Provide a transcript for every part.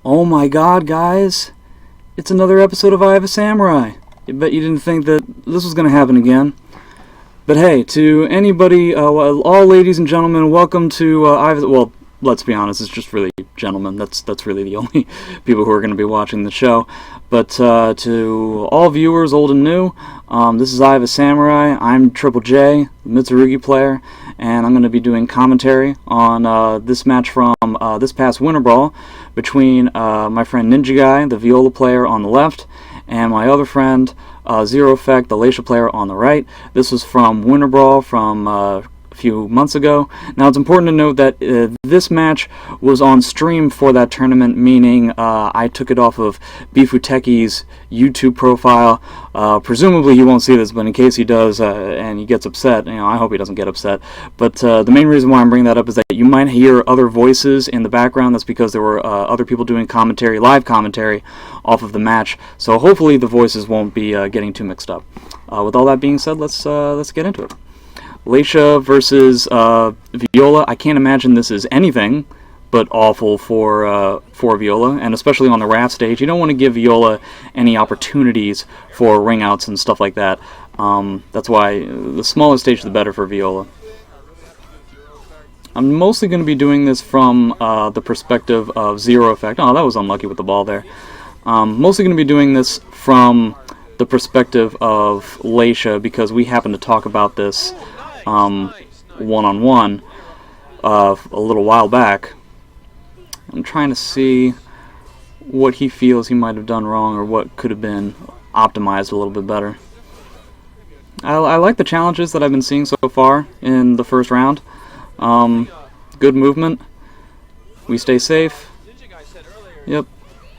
Oh my god, guys! It's another episode of I Have a Samurai! I bet you didn't think that this was going to happen again. But hey, to anybody, all ladies and gentlemen, welcome to well, let's be honest, it's just really gentlemen. That's really the only people who are going to be watching the show. But to all viewers, old and new, this is I Have a Samurai. I'm Triple J, the Mitsurugi player, and I'm going to be doing commentary on this match from this past Winter Brawl between my friend Ninjaguy, the viola player, on the left, and my other friend, Zeroeffect, the Leisha player, on the right. This was from Winter Brawl from a few months ago. Now, it's important to note that this match was on stream for that tournament, meaning I took it off of Bifuteki's YouTube profile. Presumably he won't see this, but in case he does and he gets upset, I hope he doesn't get upset. But the main reason why I'm bringing that up is that you might hear other voices in the background. That's because there were other people doing commentary, live commentary, off of the match. So hopefully the voices won't be getting too mixed up. With all that being said, let's get into it. Leisha versus Viola. I can't imagine this is anything but awful for Viola, and especially on the raft stage. You don't want to give Viola any opportunities for ring outs and stuff like that. That's why the smaller stage the better for Viola. I'm mostly going to be doing this from the perspective of Zeroeffect. Oh, that was unlucky with the ball there. Mostly going to be doing this from the perspective of Leisha because we happen to talk about this one-on-one a little while back. I'm trying to see what he feels he might have done wrong or what could have been optimized a little bit better. I like the challenges that I've been seeing so far in the first round. Good movement. We stay safe. Yep.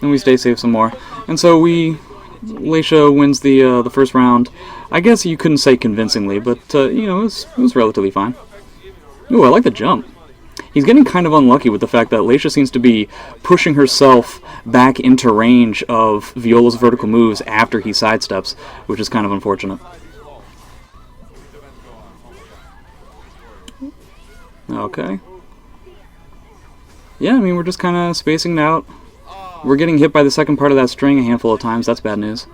And we stay safe some more. And so Leisha wins the first round. I guess you couldn't say convincingly, but it was relatively fine. Ooh, I like the jump. He's getting kind of unlucky with the fact that Leisha seems to be pushing herself back into range of Viola's vertical moves after he sidesteps, which is kind of unfortunate. Okay. Yeah, I mean, we're just kind of spacing it out. We're getting hit by the second part of that string a handful of times. That's bad news.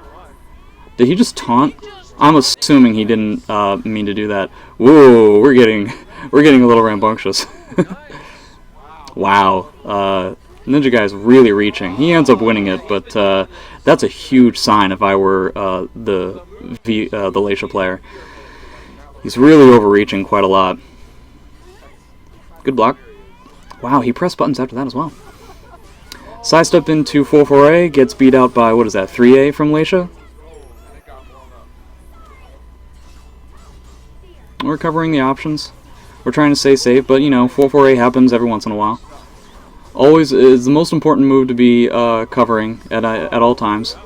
Did he just taunt? I'm assuming he didn't mean to do that. Whoa, we're getting a little rambunctious. Wow. Ninjaguy's really reaching. He ends up winning it, but that's a huge sign if I were the Leisha player. He's really overreaching quite a lot. Good block. Wow, he pressed buttons after that as well. Sidestep into 4-4A, gets beat out by, 3A from Leisha? We're covering the options. We're trying to stay safe, but 4-4A happens every once in a while. Always is the most important move to be covering at all times.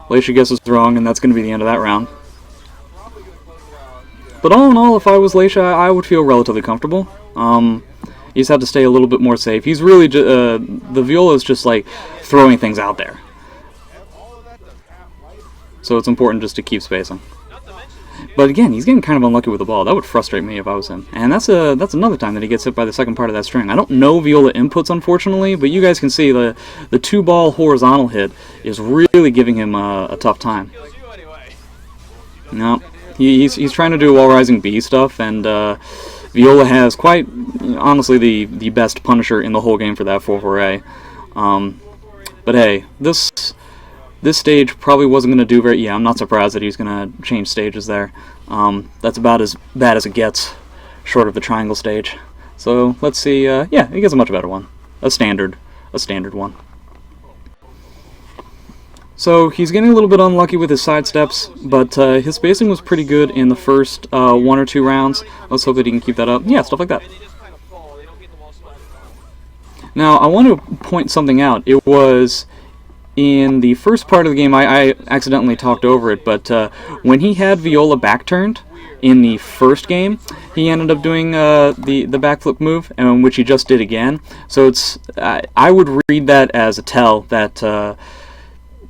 Leisha guesses wrong, and that's going to be the end of that round. But all in all, if I was Leisha, I would feel relatively comfortable. You just have to stay a little bit more safe. He's really the Viola is just like throwing things out there, so it's important just to keep spacing. But again, he's getting kind of unlucky with the ball. That would frustrate me if I was him. And that's another time that he gets hit by the second part of that string. I don't know Viola inputs, unfortunately, but you guys can see the 2-ball horizontal hit is really giving him a tough time. No, he's trying to do wall rising B stuff, and Viola has quite, honestly, the best punisher in the whole game for that 4-4A. But hey, this stage probably wasn't going to do very... Yeah, I'm not surprised that he's going to change stages there. That's about as bad as it gets, short of the triangle stage. So let's see. Yeah, he gets a much better one. A standard one. So he's getting a little bit unlucky with his sidesteps, but his spacing was pretty good in the first 1 or 2 rounds. Let's hope that he can keep that up. Yeah, stuff like that. Now, I want to point something out. It was in the first part of the game, I accidentally talked over it, but when he had Viola back turned in the first game, he ended up doing the backflip move, and which he just did again. So I would read that as a tell that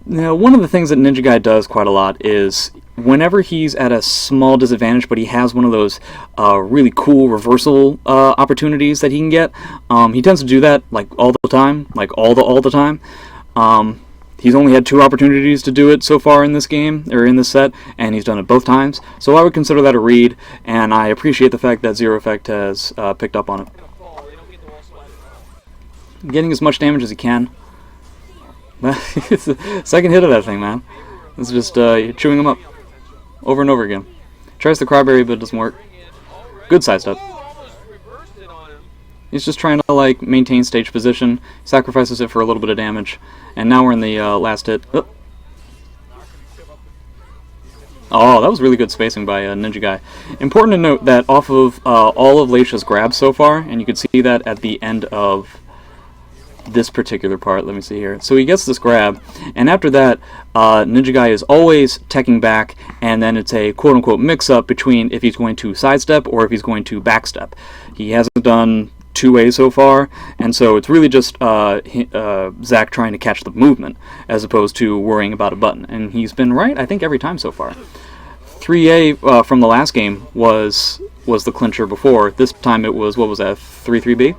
Now, one of the things that Ninjaguy does quite a lot is whenever he's at a small disadvantage, but he has one of those really cool reversal opportunities that he can get, he tends to do that like all the time, like all the time. He's only had 2 opportunities to do it so far in this game, or in this set, and he's done it both times. So I would consider that a read, and I appreciate the fact that Zeroeffect has picked up on it. Getting as much damage as he can. It's the second hit of that thing, man. It's just chewing him up over and over again. Tries the cryberry, but it doesn't work. Good sidestep. He's just trying to like maintain stage position, sacrifices it for a little bit of damage, and now we're in the last hit. Oh, that was really good spacing by Ninjaguy. Important to note that off of all of Leisha's grabs so far, and you can see that at the end of this particular part. Let me see here. So he gets this grab, and after that, Ninjaguy is always teching back, and then it's a quote-unquote mix-up between if he's going to sidestep or if he's going to backstep. He hasn't done 2 ways so far, and so it's really just Zach trying to catch the movement as opposed to worrying about a button. And he's been right, I think, every time so far. 3A from the last game was the clincher before. This time it was, what was that, 3-3B?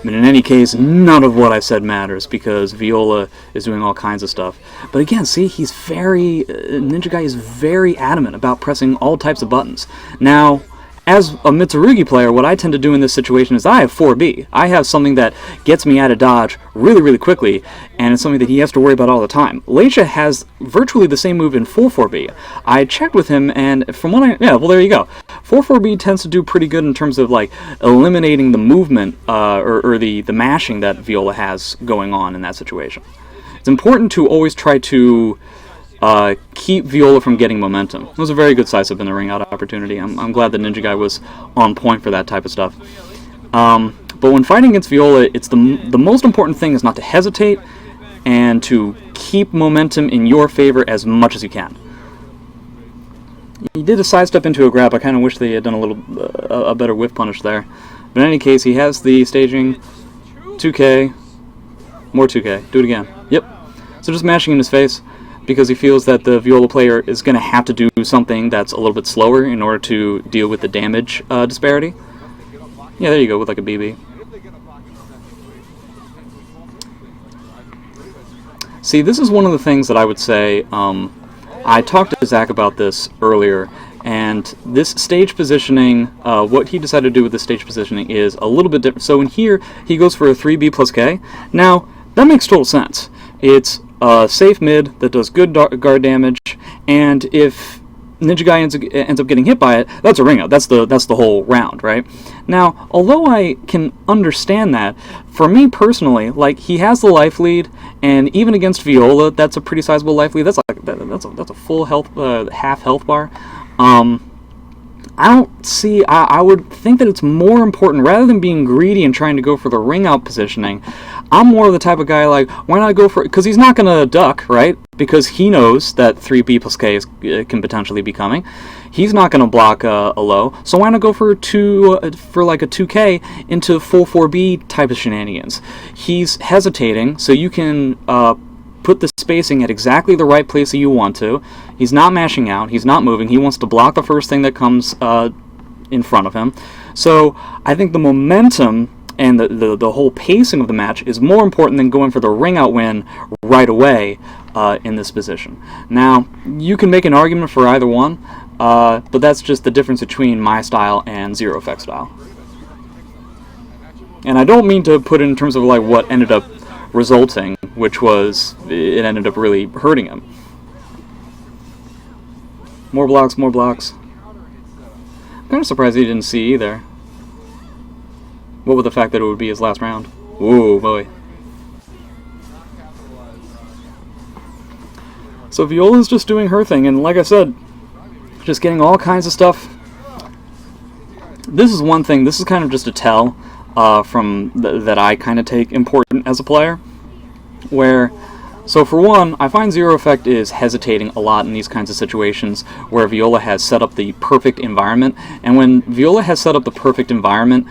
But in any case, none of what I said matters because Viola is doing all kinds of stuff. But again, see, he's Ninjaguy is very adamant about pressing all types of buttons. Now, as a Mitsurugi player, what I tend to do in this situation is I have 4B. I have something that gets me out of dodge really, really quickly, and it's something that he has to worry about all the time. Leisha has virtually the same move in full 4B. I checked with him, and from what yeah, well, there you go. 4-4B tends to do pretty good in terms of like eliminating the movement or the mashing that Viola has going on in that situation. It's important to always try to keep Viola from getting momentum. It was a very good size-up in the ring-out opportunity. I'm glad that Ninjaguy was on point for that type of stuff. But when fighting against Viola, it's the most important thing is not to hesitate and to keep momentum in your favor as much as you can. He did a sidestep into a grab. I kind of wish they had done a better whiff punish there. But in any case, he has the staging. 2K. More 2K. Do it again. Yep. So just mashing in his face because he feels that the Viola player is going to have to do something that's a little bit slower in order to deal with the damage disparity. Yeah, there you go, with like a BB. See, this is one of the things that I would say, I talked to Zach about this earlier, and this stage positioning, what he decided to do with this stage positioning is a little bit different. So in here, he goes for a 3B plus K. Now, that makes total sense. It's a safe mid that does good guard damage, and if Ninjaguy ends up getting hit by it, that's a ring out. That's the whole round, right? Now, although I can understand that, for me personally, like he has the life lead, and even against Viola, that's a pretty sizable life lead. That's like that's a full health half health bar. I don't see. I would think that it's more important rather than being greedy and trying to go for the ring out positioning. I'm more of the type of guy like, why not go for it? Because he's not going to duck, right? Because he knows that 3B plus K can potentially be coming. He's not going to block a low, so why not go for like a 2K into full 4B type of shenanigans? He's hesitating, so you can put the spacing at exactly the right place that you want to. He's not mashing out. He's not moving. He wants to block the first thing that comes in front of him. So I think the momentum and the whole pacing of the match is more important than going for the ring-out win right away in this position. Now, you can make an argument for either one, but that's just the difference between my style and Zeroeffect style. And I don't mean to put it in terms of like what ended up resulting, which was it ended up really hurting him. More blocks, more blocks. I'm kind of surprised he didn't see either. What with the fact that it would be his last round? Ooh, boy. So Viola's just doing her thing, and like I said, just getting all kinds of stuff. This is one thing, this is kind of just a tell that I kind of take important as a player, where So for one, I find Zeroeffect is hesitating a lot in these kinds of situations where Viola has set up the perfect environment, and when Viola has set up the perfect environment,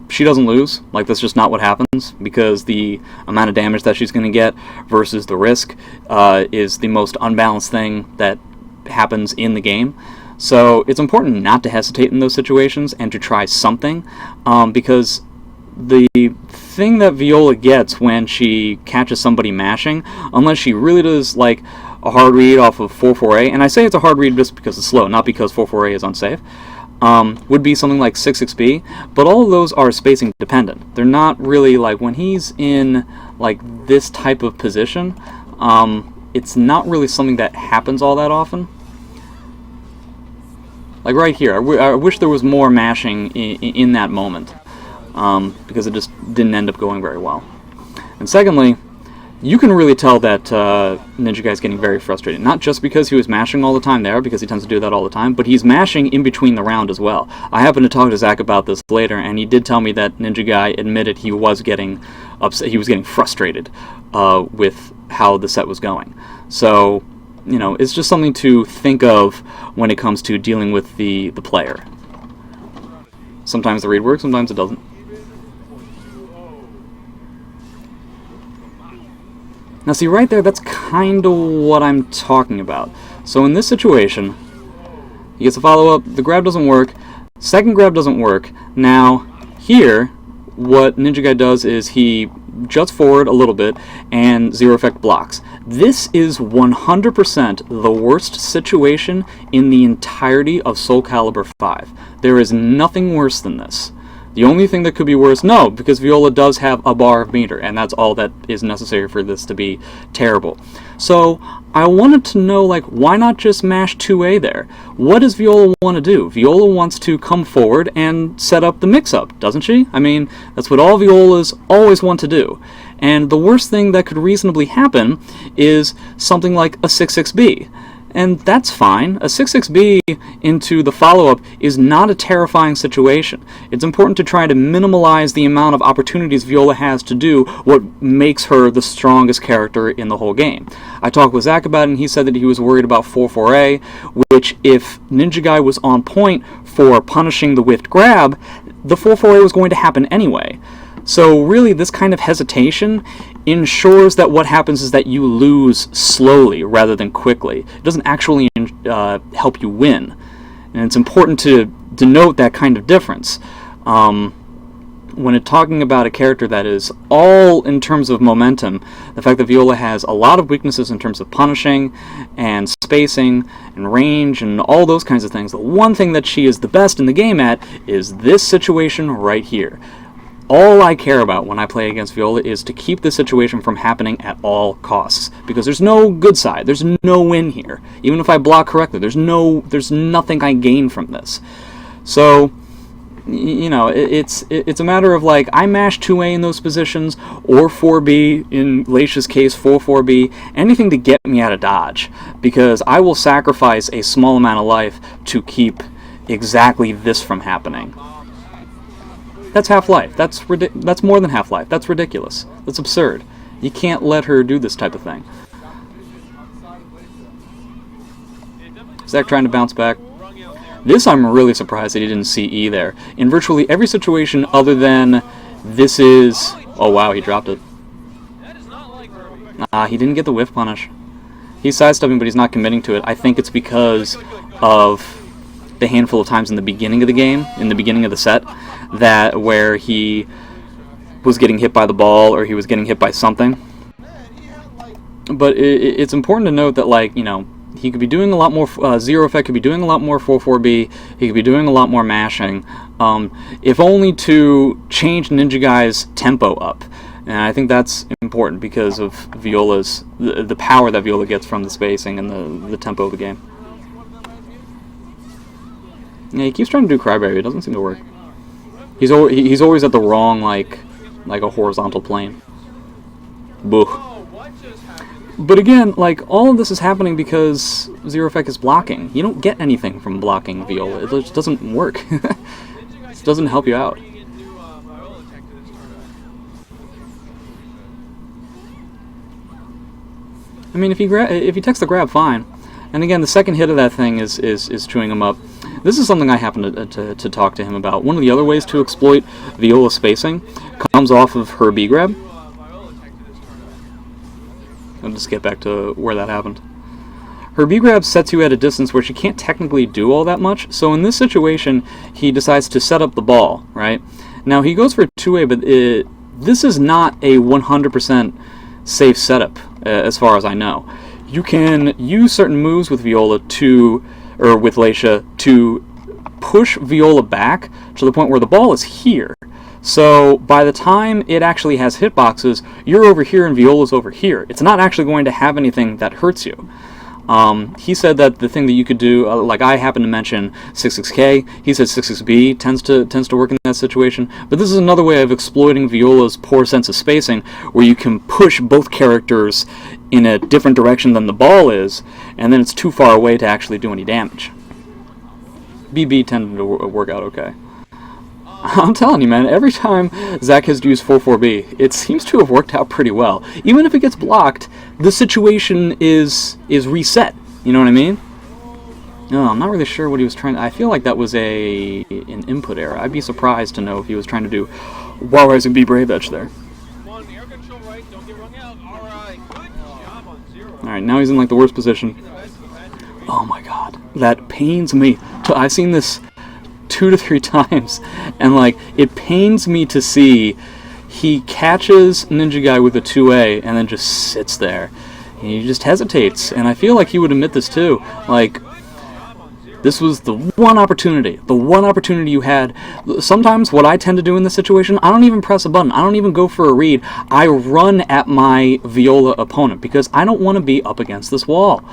she doesn't lose. Like, that's just not what happens, because the amount of damage that she's going to get versus the risk is the most unbalanced thing that happens in the game. So it's important not to hesitate in those situations and to try something, because the thing that Viola gets when she catches somebody mashing, unless she really does like a hard read off of 4-4A, and I say it's a hard read just because it's slow, not because 4-4A is unsafe, would be something like 6-6B, but all of those are spacing dependent. They're not really like, when he's in like this type of position, it's not really something that happens all that often. Like right here, I wish there was more mashing in that moment. Because it just didn't end up going very well. And secondly, you can really tell that Ninjaguy is getting very frustrated. Not just because he was mashing all the time there, because he tends to do that all the time, but he's mashing in between the round as well. I happened to talk to Zach about this later, and he did tell me that Ninjaguy admitted he was getting upset. He was getting frustrated with how the set was going. So, you know, it's just something to think of when it comes to dealing with the player. Sometimes the read works, sometimes it doesn't. Now see, right there, that's kind of what I'm talking about. So in this situation, he gets a follow-up, the grab doesn't work, second grab doesn't work. Now, here, what Ninjaguy does is he juts forward a little bit, and Zeroeffect blocks. This is 100% the worst situation in the entirety of Soul Calibur 5. There is nothing worse than this. The only thing that could be worse, no, because Viola does have a bar of meter, and that's all that is necessary for this to be terrible. So, I wanted to know, like, why not just mash 2A there? What does Viola want to do? Viola wants to come forward and set up the mix-up, doesn't she? I mean, that's what all Violas always want to do. And the worst thing that could reasonably happen is something like a 6-6B. And that's fine. A 6-6B into the follow-up is not a terrifying situation. It's important to try to minimize the amount of opportunities Viola has to do what makes her the strongest character in the whole game. I talked with Zach about it, and he said that he was worried about 4-4A, which if Ninjaguy was on point for punishing the whiffed grab, the 4-4A was going to happen anyway. So really, this kind of hesitation ensures that what happens is that you lose slowly rather than quickly. It doesn't actually help you win. And it's important to denote that kind of difference. When it's talking about a character that is all in terms of momentum, the fact that Viola has a lot of weaknesses in terms of punishing and spacing and range and all those kinds of things, the one thing that she is the best in the game at is this situation right here. All I care about when I play against Viola is to keep this situation from happening at all costs. Because there's no good side. There's no win here. Even if I block correctly, there's nothing I gain from this. So, you know, it's a matter of, like, I mash 2A in those positions, or 4B, in Leisha's case, 4-4B, anything to get me out of dodge. Because I will sacrifice a small amount of life to keep exactly this from happening. That's half-life. That's more than half-life. That's ridiculous. That's absurd. You can't let her do this type of thing. Zach trying to bounce back. This I'm really surprised that he didn't see E there. In virtually every situation other than this is... Oh wow, he dropped it. He didn't get the whiff punish. He's sidestepping, but he's not committing to it. I think it's because of the handful of times in the beginning of the game, in the beginning of the set, that where he was getting hit by the ball or he was getting hit by something. But it's important to note that, like, you know, he could be doing a lot more, Zeroeffect could be doing a lot more 4-4B, he could be doing a lot more mashing, if only to change Ninjaguy's tempo up. And I think that's important because of Viola's, the power that Viola gets from the spacing and the tempo of the game. Yeah, he keeps trying to do Cryberry, it doesn't seem to work. He's always at the wrong, like a horizontal plane. Boo. But again, like, all of this is happening because Zeroeffect is blocking. You don't get anything from blocking Viola. It just doesn't work. It doesn't help you out. I mean, if he takes the grab, fine. And again, the second hit of that thing is chewing him up. This is something I happen to talk to him about. One of the other ways to exploit Viola spacing comes off of her B grab. I'll just get back to where that happened. Her B grab sets you at a distance where she can't technically do all that much, so in this situation, he decides to set up the ball, right? Now, he goes for a 2A, but this is not a 100% safe setup, as far as I know. You can use certain moves with Viola with Laisha to push Viola back to the point where the ball is here. So by the time it actually has hitboxes, you're over here and Viola's over here. It's not actually going to have anything that hurts you. He said that the thing that you could do, like I happen to mention 66K, he said 66B tends to work in that situation, but this is another way of exploiting Viola's poor sense of spacing, where you can push both characters in a different direction than the ball is, and then it's too far away to actually do any damage. BB tended to work out okay. I'm telling you, man, every time Zach has used 4-4-B, it seems to have worked out pretty well. Even if it gets blocked, the situation is reset. You know what I mean? No, I'm not really sure what he was trying to... I feel like that was an input error. I'd be surprised to know if he was trying to do While Rising B Brave Edge there. Alright, now he's in like the worst position. Oh my god. That pains me. I've seen this 2 to 3 times, and like it pains me to see he catches Ninjaguy with a 2A and then just sits there. And he just hesitates, and I feel like he would admit this too. Like, this was the one opportunity you had. Sometimes what I tend to do in this situation, I don't even press a button. I don't even go for a read. I run at my Viola opponent because I don't want to be up against this wall.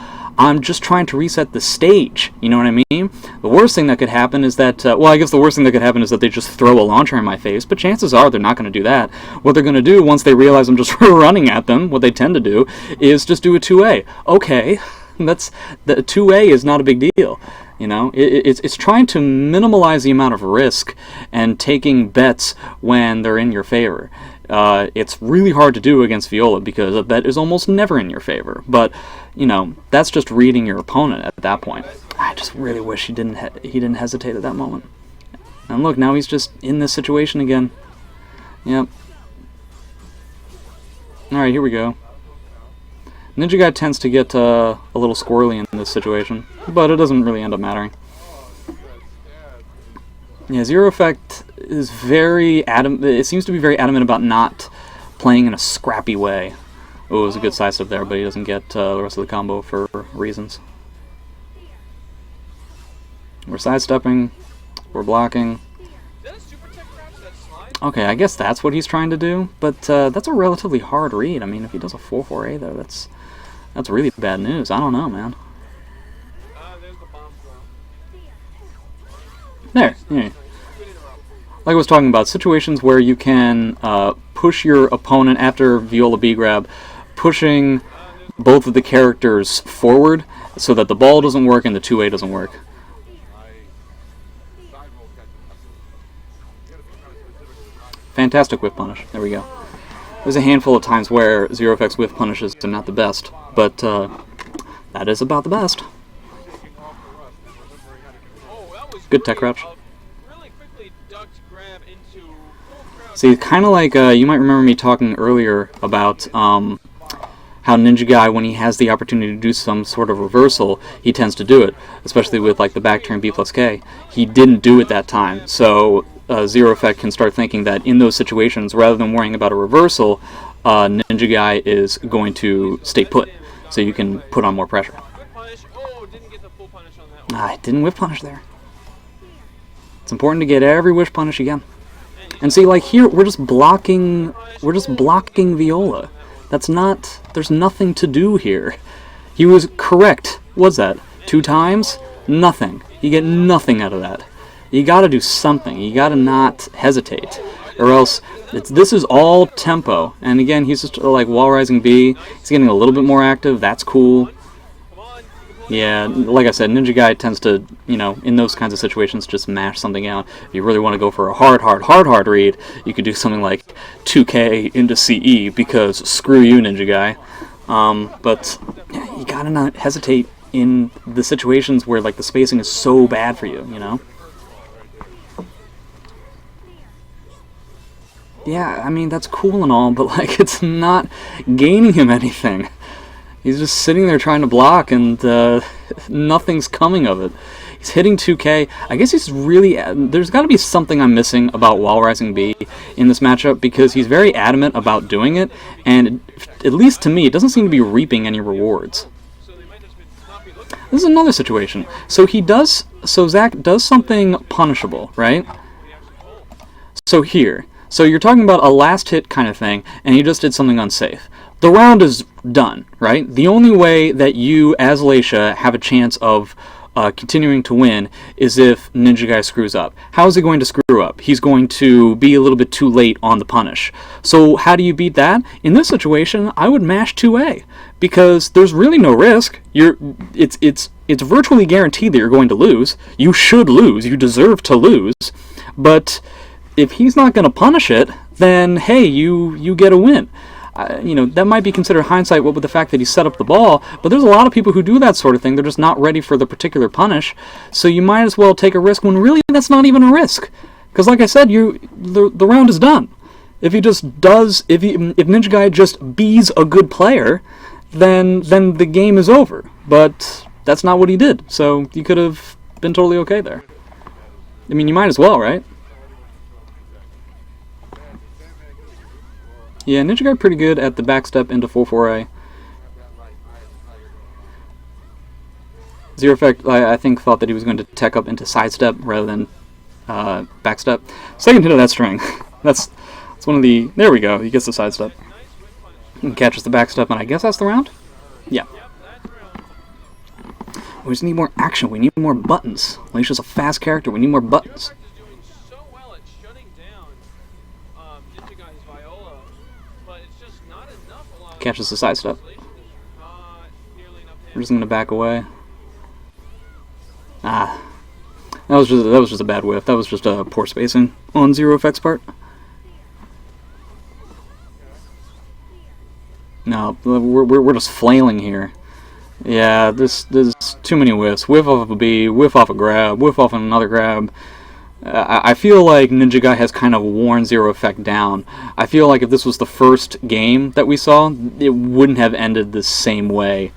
I'm just trying to reset the stage, you know what I mean? The worst thing that could happen is that, well, I guess the worst thing that could happen is that they just throw a launcher in my face, but chances are they're not going to do that. What they're going to do, once they realize I'm just running at them, what they tend to do, is just do a 2A. Okay, the 2A is not a big deal. You know, it's trying to minimize the amount of risk and taking bets when they're in your favor. It's really hard to do against Viola because a bet is almost never in your favor. But, you know, that's just reading your opponent at that point. I just really wish he didn't hesitate at that moment. And look, now he's just in this situation again. Yep. Alright, here we go. Ninjaguy tends to get a little squirrely in this situation, but it doesn't really end up mattering. Yeah, Zeroeffect is very adamant. It seems to be very adamant about not playing in a scrappy way. Oh, it was a good side step there, but he doesn't get the rest of the combo for reasons. We're sidestepping. We're blocking. Okay, I guess that's what he's trying to do, but that's a relatively hard read. I mean, if he does a 4-4-A, though, that's really bad news. I don't know, man. There. Yeah. Like I was talking about, situations where you can push your opponent after Viola B grab, pushing both of the characters forward so that the ball doesn't work and the 2A doesn't work. Fantastic whiff punish. There we go. There's a handful of times where Zeroeffect's whiff punishes are not the best, but that is about the best. Good tech crouch. See, kind of like, you might remember me talking earlier about how Ninjaguy, when he has the opportunity to do some sort of reversal, he tends to do it, especially with like the back turn B plus K. He didn't do it that time, so Zeroeffect can start thinking that in those situations, rather than worrying about a reversal, Ninjaguy is going to stay put, so you can put on more pressure. I didn't whiff punish there. It's important to get every wish punish again. And see, like here, we're just blocking Viola. That's not, there's nothing to do here. He was correct. What's that? 2 times? Nothing. You get nothing out of that. You gotta do something. You gotta not hesitate. Or else, this is all tempo. And again, he's just like Wall Rising B. He's getting a little bit more active. That's cool. Yeah, like I said, Ninjaguy tends to, you know, in those kinds of situations, just mash something out. If you really want to go for a hard read, you could do something like 2K into CE, because screw you, Ninjaguy. But yeah, you gotta not hesitate in the situations where like the spacing is so bad for you, you know? Yeah, I mean, that's cool and all, but like it's not gaining him anything. He's just sitting there trying to block, and nothing's coming of it. He's hitting 2K. I guess he's really... There's got to be something I'm missing about Wall Rising B in this matchup, because he's very adamant about doing it, and at least to me, it doesn't seem to be reaping any rewards. This is another situation. So Zach does something punishable, right? So here. So you're talking about a last hit kind of thing, and he just did something unsafe. The round is done, right? The only way that you, as Leisha, have a chance of continuing to win is if Ninjaguy screws up. How is he going to screw up? He's going to be a little bit too late on the punish. So how do you beat that? In this situation, I would mash 2A, because there's really no risk. It's virtually guaranteed that you're going to lose. You should lose. You deserve to lose. But if he's not going to punish it, then hey, you get a win. You know, that might be considered hindsight, what with the fact that he set up the ball, but there's a lot of people who do that sort of thing. They're just not ready for the particular punish, so you might as well take a risk when really that's not even a risk. Because like I said, the round is done. If Ninjaguy just bees a good player, then the game is over. But that's not what he did, so you could have been totally okay there. I mean, you might as well, right? Yeah, Ninjaguy pretty good at the backstep into 4-4A. Zeroeffect, I think, thought that he was going to tech up into sidestep rather than backstep. Second hit of that string. That's one of the... There we go, he gets the sidestep. And catches the backstep, and I guess that's the round? Yeah. We just need more action, we need more buttons. Leisha's a fast character, we need more buttons. Catches the sidestep. We're just going to back away. Ah. That was just a bad whiff. That was just a poor spacing on Zeroeffect's part. No, we're just flailing here. Yeah, there's too many whiffs. Whiff off of a B, whiff off a grab, whiff off another grab. I feel like Ninjaguy has kind of worn Zeroeffect down. I feel like if this was the first game that we saw, it wouldn't have ended the same way.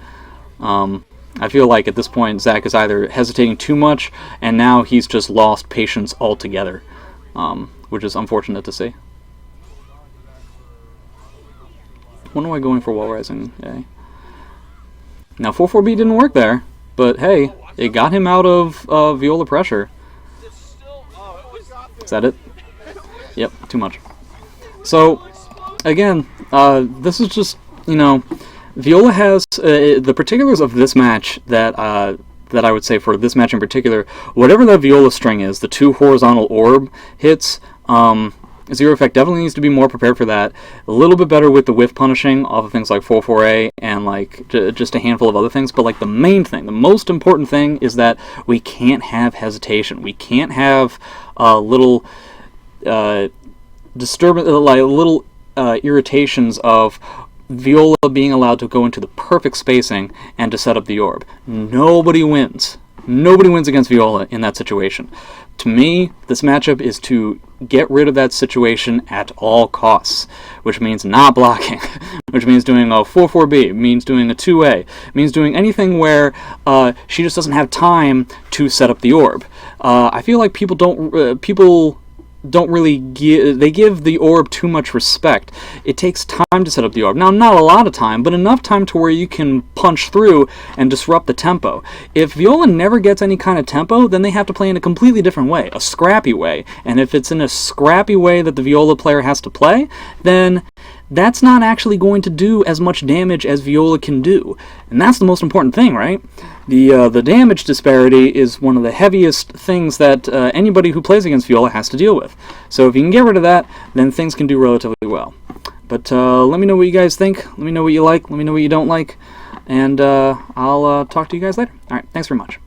I feel like at this point, Zach is either hesitating too much, and now he's just lost patience altogether, which is unfortunate to see. When am I going for Wall Rising A? Now, 4-4B didn't work there, but hey, it got him out of Viola pressure. Is that it? Yep, too much. So, again, this is just, you know, Viola has the particulars of this match that I would say for this match in particular. Whatever that Viola string is, the 2 horizontal orb hits, Zeroeffect definitely needs to be more prepared for that. A little bit better with the whiff punishing off of things like 4-4A and like just a handful of other things. But like the main thing, the most important thing is that we can't have hesitation. We can't have little disturbance, like little irritations of Viola being allowed to go into the perfect spacing and to set up the orb. Nobody wins. Nobody wins against Viola in that situation. To me, this matchup is to get rid of that situation at all costs, which means not blocking, which means doing a 4-4B, means doing a 2A, means doing anything where she just doesn't have time to set up the orb. I feel like people don't really give the orb too much respect. It takes time to set up the orb. Now, not a lot of time, but enough time to where you can punch through and disrupt the tempo. If Viola never gets any kind of tempo, then they have to play in a completely different way, a scrappy way. And if it's in a scrappy way that the Viola player has to play, then that's not actually going to do as much damage as Viola can do. And that's the most important thing, right? The damage disparity is one of the heaviest things that anybody who plays against Viola has to deal with. So if you can get rid of that, then things can do relatively well. But let me know what you guys think. Let me know what you like. Let me know what you don't like. And I'll talk to you guys later. Alright, thanks very much.